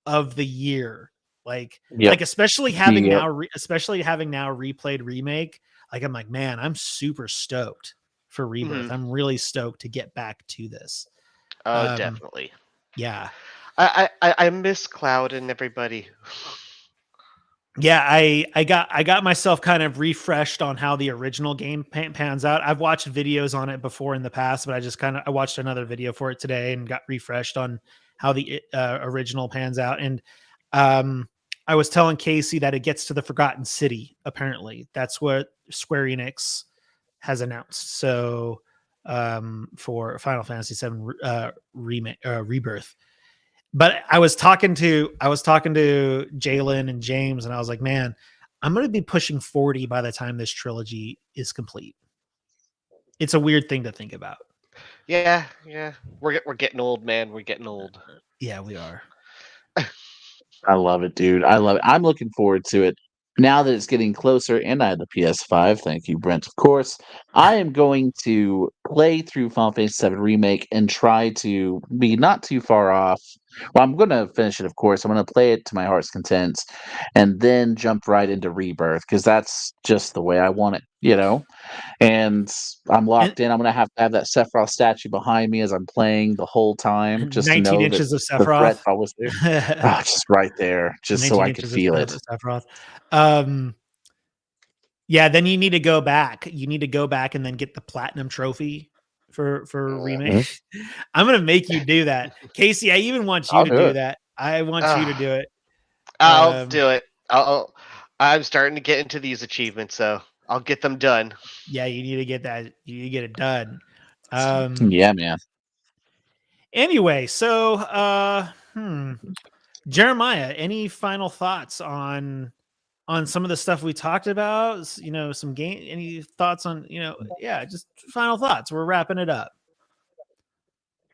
of the year. Especially having now replayed Remake. Like I'm like, man, I'm super stoked for Rebirth. I'm really stoked to get back to this. Definitely. Yeah. I miss Cloud and everybody. Yeah, I got myself kind of refreshed on how the original game pans out. I've watched videos on it before in the past, but I watched another video for it today and got refreshed on how the original pans out. And I was telling Casey that it gets to the Forgotten City. Apparently, that's what Square Enix has announced. So for Final Fantasy VII remake Rebirth. But I was talking to Jalen and James, and I was like, man, I'm going to be pushing 40 by the time this trilogy is complete. It's a weird thing to think about. Yeah, yeah. We're getting old, man. We're getting old. Yeah, we are. I love it, dude. I love it. I'm looking forward to it. Now that it's getting closer, and I have the PS5, thank you, Brent, of course, I am going to play through Final Fantasy VII Remake and try to be not too far off. Well, I'm going to finish it, of course. I'm going to play it to my heart's content and then jump right into Rebirth because that's just the way I want it. And I'm And locked in. I'm gonna have to have that Sephiroth statue behind me as I'm playing the whole time, just to 19 know that inches of the threat's Sephiroth. always there. Oh, just right there, just so 19 I could inches of feel it. Sephiroth. Um, yeah, then you need to go back. You need to go back and then get the platinum trophy for remake. Mhm. I'm gonna make you do that, Casey. I even want you I'll to do do it. that. I want you to Ah, do it. I'll Um, do it. I'm starting to get into these achievements, so I'll get them done. yeah, you need to get that. You need to get it done. Um, Yeah, man. anyway, so Jeremiah, any final thoughts on some of the stuff we talked about? Some game. Any thoughts on yeah, just final thoughts. We're wrapping it up.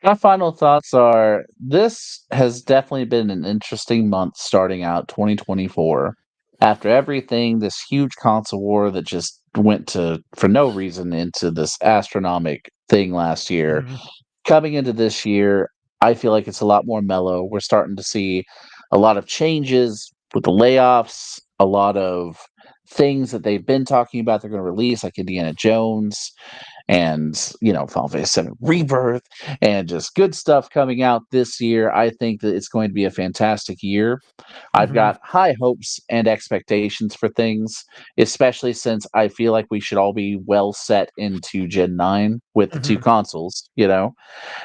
My final thoughts are: this has definitely been an interesting month starting out 2024. After everything, this huge console war that just went to for no reason into this astronomic thing last year. Mhm, Coming into this year, I feel like it's a lot more mellow. We're starting to see a lot of changes with the layoffs, a lot of things that they've been talking about they're going to release, like Indiana Jones and Final Fantasy 7 Rebirth, and just good stuff coming out this year. I think that it's going to be a fantastic year. I've mhm, got high hopes and expectations for things, especially since I feel like we should all be well set into Gen 9 with the two mhm, consoles.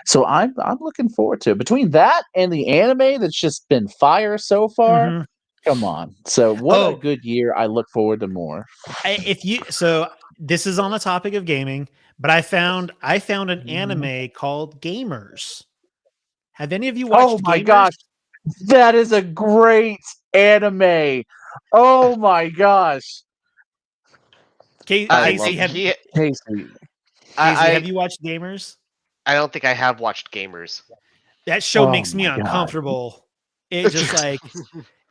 So I'm looking forward to it. Between that and the anime that's just been fire so far, mhm. come on. So what a Oh, good year. I look forward to more. if you so this is on the topic of gaming, but I found an Mhm. anime called Gamers. Have any of you Oh watched my Gamers? gosh, that is a great anime. Oh my gosh. I I Casey, love think have Casey. Casey, have I you watched Gamers? I don't think I have watched Gamers. That show Oh makes me my god. uncomfortable. It just like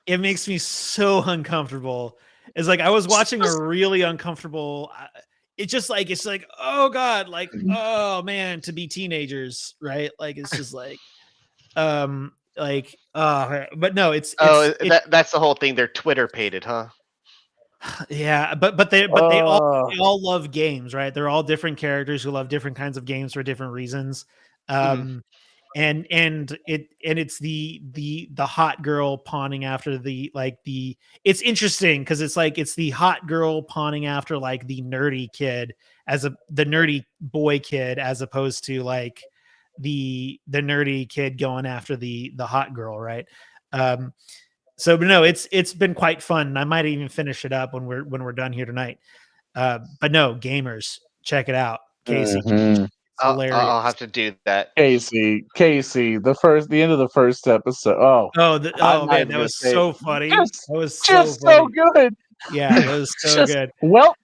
it makes me so uncomfortable. It's like I was watching a really uncomfortable. It's just like oh god, like oh man, to be teenagers, right? Like it's just but no, Oh, that's the whole thing. They're Twitter pated, huh? yeah, but Oh. they all love games, right? They're all different characters who love different kinds of games for different reasons. Hmm. Um, and it's the hot girl pawning after the it's interesting because it's the hot girl pawning after like the nerdy kid the nerdy boy kid as opposed to like the nerdy kid going after the hot girl, right? Um, but no, it's been quite fun. And I might even finish it up when we're done here tonight. But no, gamers, check it out. Casey, Mhm. it's hilarious. I'll have to do that. Casey, the end of the first episode. Oh, I'm Oh not man, even that gonna was say it. so funny. Just, That was so just so funny. good. Yeah, that was so Just good. well,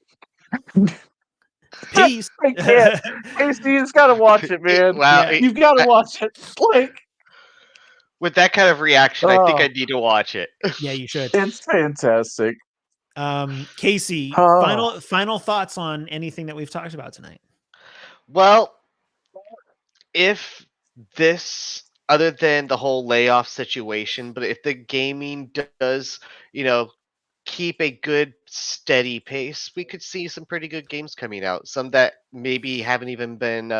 Peace. I can't. Casey, you just gotta watch it, man. Wow. Yeah, You've got to watch it. Like, With that kind of reaction, I think I oh, need to watch it. yeah, you should. it's fantastic. Casey, Oh, final thoughts on anything that we've talked about tonight. Well, if this, other than the whole layoff situation, but if the gaming does, you know, keep a good steady pace, we could see some pretty good games coming out. Some that maybe haven't even been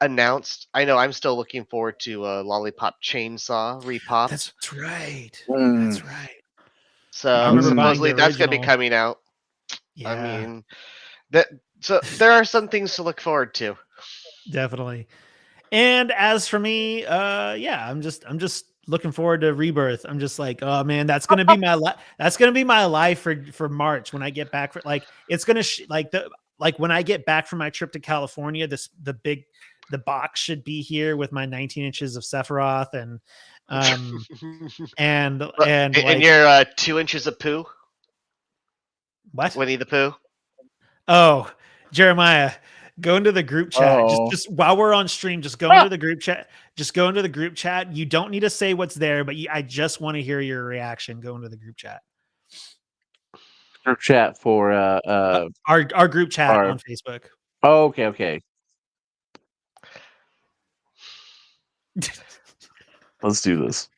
announced. I know I'm still looking forward to Lollipop Chainsaw Repopped. That's right. mm, That's right. So remember buying supposedly the that's going to be original. coming out. Yeah, I mean, that so there are some things to look forward to. definitely. And as for me, yeah, I'm just looking forward to Rebirth. I'm just like, oh man, that's gonna be that's gonna be my life for March when I get back. For like, it's gonna like when I get back from my trip to California, the box should be here with my 19 inches of Sephiroth and And like your 2 inches of poo, what? Winnie the Pooh. Oh, Jeremiah, go into the group chat. Oh. Just while we're on stream, just go into the group chat. Just go into the group chat. You don't need to say what's there, but I just want to hear your reaction. Go into the group chat. Group chat for Our group chat our on Facebook. oh, okay. Let's do this.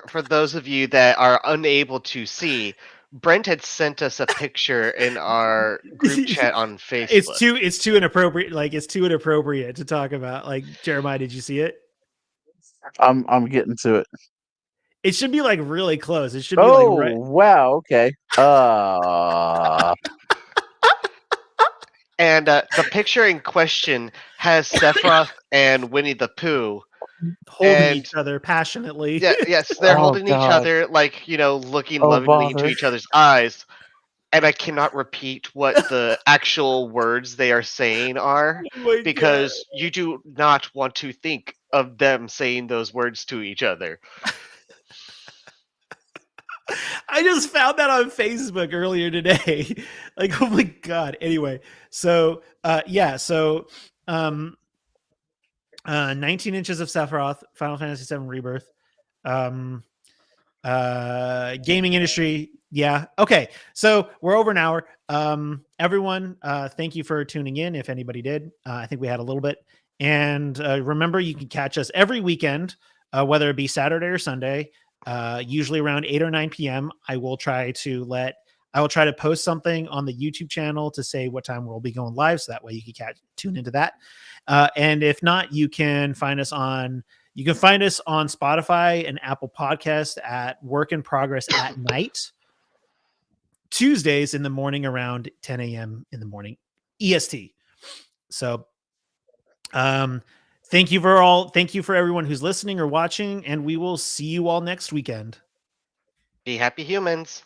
For those of you that are unable to see, Brent had sent us a picture in our group chat on Facebook. It's too inappropriate. Like it's too inappropriate to talk about. Like Jeremiah, did you see it? I'm getting to it. It should be like really close. It should be like Oh, right. wow, okay. And the picture in question has Sephiroth and Winnie the Pooh. Holding And each other passionately. yeah, yes, they're Oh, holding each God. other, like, looking Oh, lovingly into bother. each other's eyes. And I cannot repeat what the actual words they are saying are Oh my god. because you do not want to think of them saying those words to each other. I just found that on Facebook earlier today. Like, oh my god. Anyway, so 19 inches of Sephiroth, Final Fantasy VII Rebirth. Gaming industry, yeah. Okay, so we're over an hour. Everyone, thank you for tuning in. If anybody did, I think we had a little bit. And remember, you can catch us every weekend, whether it be Saturday or Sunday. Usually around 8 or 9 p.m. I will try to post something on the YouTube channel to say what time we'll be going live, so that way you can tune into that. And if not, you can find us on Spotify and Apple Podcast at Work in Progress at Night, Tuesdays in the morning around 10 a.m. in the morning EST. So thank you for everyone who's listening or watching, and we will see you all next weekend. Be happy humans.